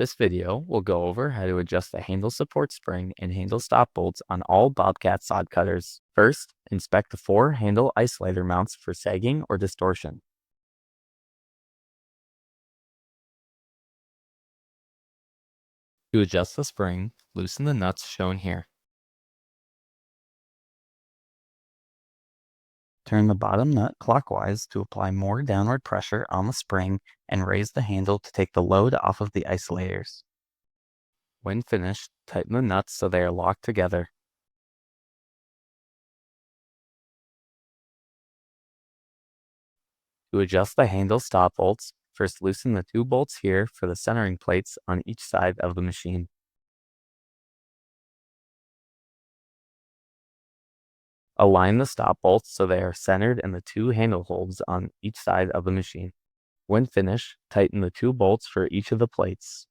This video will go over how to adjust the handle support spring and handle stop bolts on all Bobcat Sod cutters. First, inspect the 4 handle isolator mounts for sagging or distortion. To adjust the spring, loosen the nuts shown here. Turn the bottom nut clockwise to apply more downward pressure on the spring and raise the handle to take the load off of the isolators. When finished, tighten the nuts so they are locked together. To adjust the handle stop bolts, first loosen the 2 bolts here for the centering plates on each side of the machine. Align the stop bolts so they are centered in the 2 handle holes on each side of the machine. When finished, tighten the 2 bolts for each of the plates.